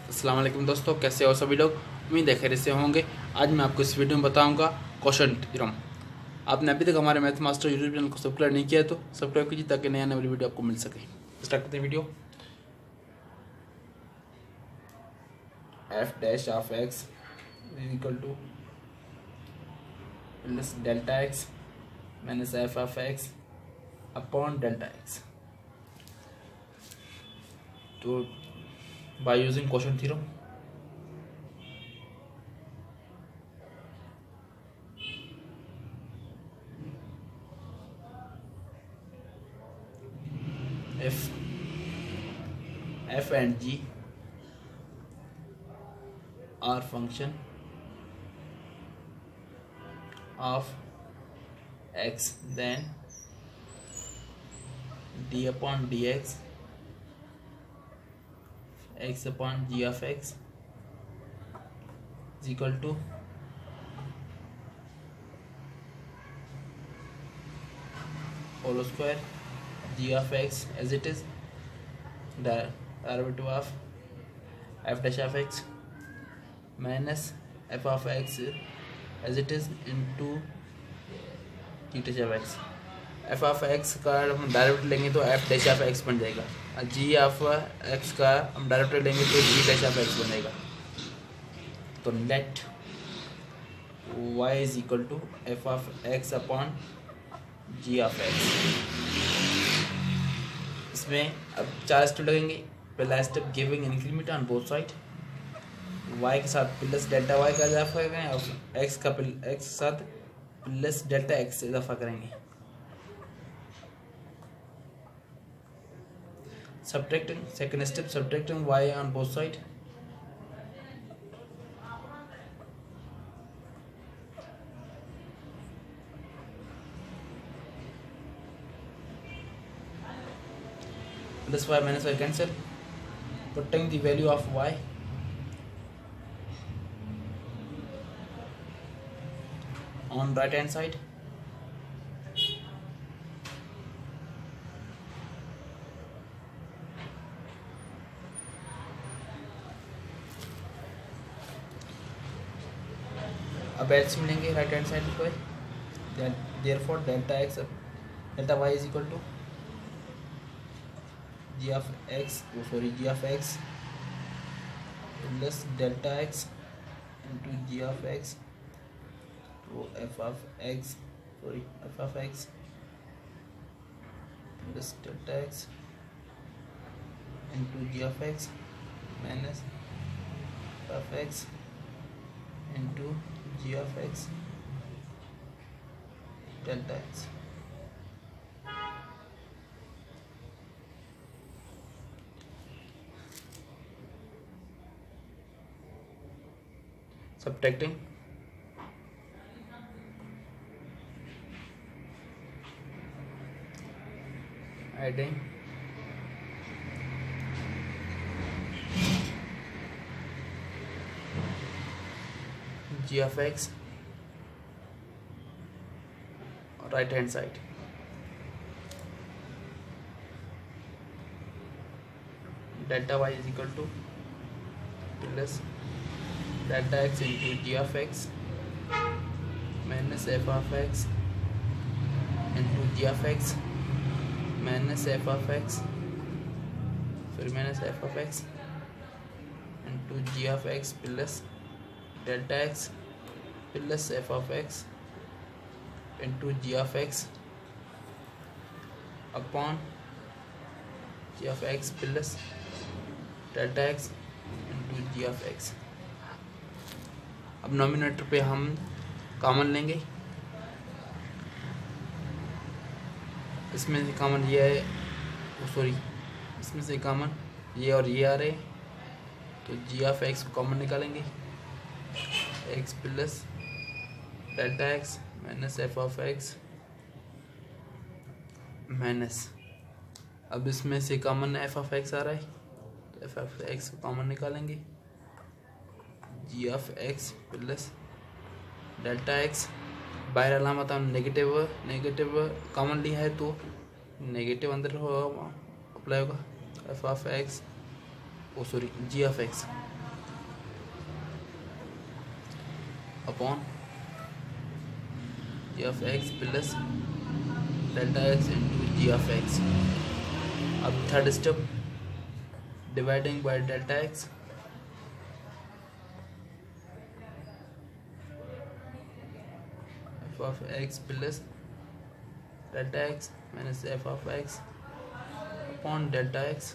अस्सलाम वालेकुम दोस्तों, कैसे हो सभी लोग। उम्मीद है खैरियत से होंगे। आज मैं आपको इस वीडियो में बताऊंगा क्वोशंट थ्योरम। आपने अभी तक हमारे मैथ मास्टर यूट्यूब चैनल को सब्सक्राइब नहीं किया तो सब्सक्राइब कीजिए ताकि नया नया वीडियो आपको मिल सके। स्टार्ट करते हैं video. F dash of X equal to plus delta x minus F of x upon delta X. तो by using quotient theorem f and g are function of x, then d upon dx x upon g of x is equal to whole square g of x as it is the derivative of f dash of x minus f of x as it is into g dash of x। f of x का हम direct लेंगे तो f dash of x बन जाएगा और g of x का हम direct लेंगे तो g dash of x बनेगा। तो late y is equal to f of x upon g of x। इसमें अब 4 स्टेप लगेंगे। पहला step giving increment on both side, y के साथ प्लस डेल्टा y का इजाफा करेंगे और x के साथ प्लस डेल्टा x इजाफा करेंगे। Subtracting second step, subtracting y on both side, plus y minus y cancel, putting the value of y on right hand side, अब एल्सियम लेंगे राइट हैंड साइड पर, therefore delta y is equal to g of x plus delta x into g of x to f of x plus delta x into g of x minus f of x into g of x delta x। Subtracting adding g of x right hand side, delta y is equal to plus delta x into g of x minus f of x into g of x minus f of x minus f of x into g of x plus delta x plus f of x into g of x upon g of x plus delta x into g of x। अब nominator पे हम common लेंगे, इसमें से common ये है, इसमें से कॉमन ये और ये आ रहे, तो जी ऑफ एक्स को कॉमन निकालेंगे, X plus delta x minus F of X minus, अब इसमें से कॉमन एफ ऑफ एक्स आ रहा है तो एफ ऑफ एक्स को कॉमन निकालेंगे, G of X plus delta X, बाहर अलामत हम नेगेटिव कॉमन लिया है तो नेगेटिव अंदर होगा अप्लाई होगा, F of X G of x upon G of X plus delta X into G of X. अब third step, dividing by delta X, F of X plus delta x minus F of x upon delta x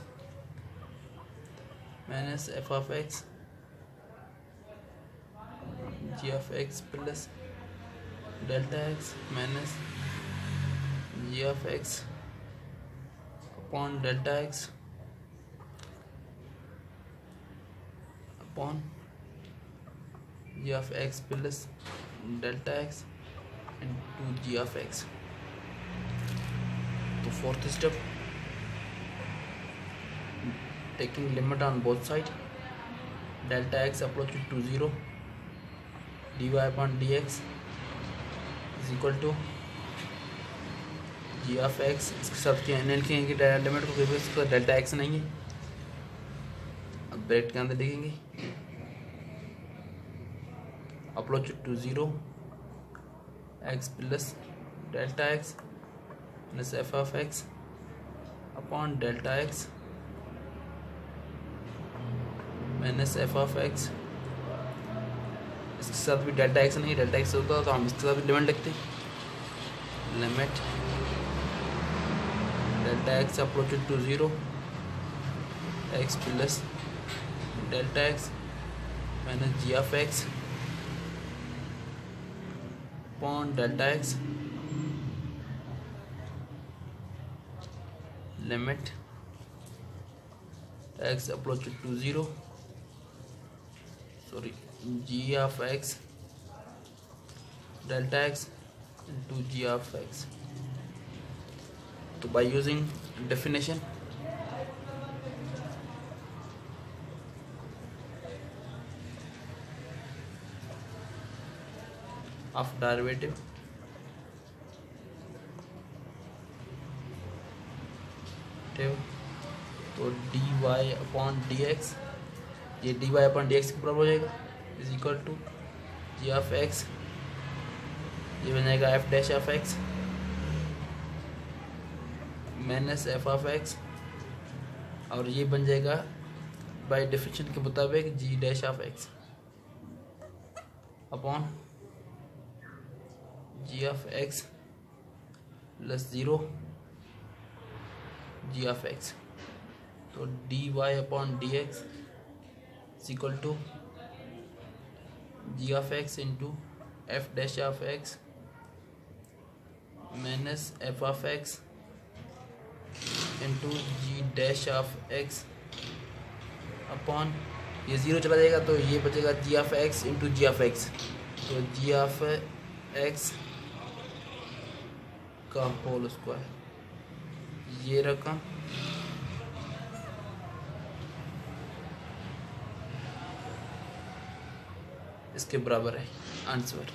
minus F of X G of X plus delta x minus G of x upon delta X upon G of X plus delta X into G of X. तो fourth step, taking limit on both sides, delta x approaches to 0, dy upon dx is equal to g of x। इसके साथ क्या लिखेंगे कि limit को क्योंकि इसका delta x नहीं है, अब ब्रैकेट के अंदर लिखेंगे approach to 0 x plus delta x minus F of x upon delta x minus F of x. इसके साथ भी डेल्टा एक्स नहीं, डेल्टा एक्स होता तो हम इसके साथ भी लिमिट लिखते, limit delta x approach to 0 x plus delta x minus G of x upon delta x limit x approach to 0, sorry, g of x delta x into g of x। तो by using definition of derivative तो dy upon dx, ये dy upon dx के बराबर हो जाएगा, is equal to G of X, ये बन जाएगा F dash of X minus F of X, और ये बन जाएगा बाय डेफिनेशन के मुताबिक G dash of x upon G of X plus 0 G of X. तो dy upon D X is equal to G of X into F dash of X minus F of X into G dash of x upon, ये 0 चला जाएगा तो ये बचेगा G of X into G of X. तो G of X का whole square, ये रकम इसके बराबर है आंसर।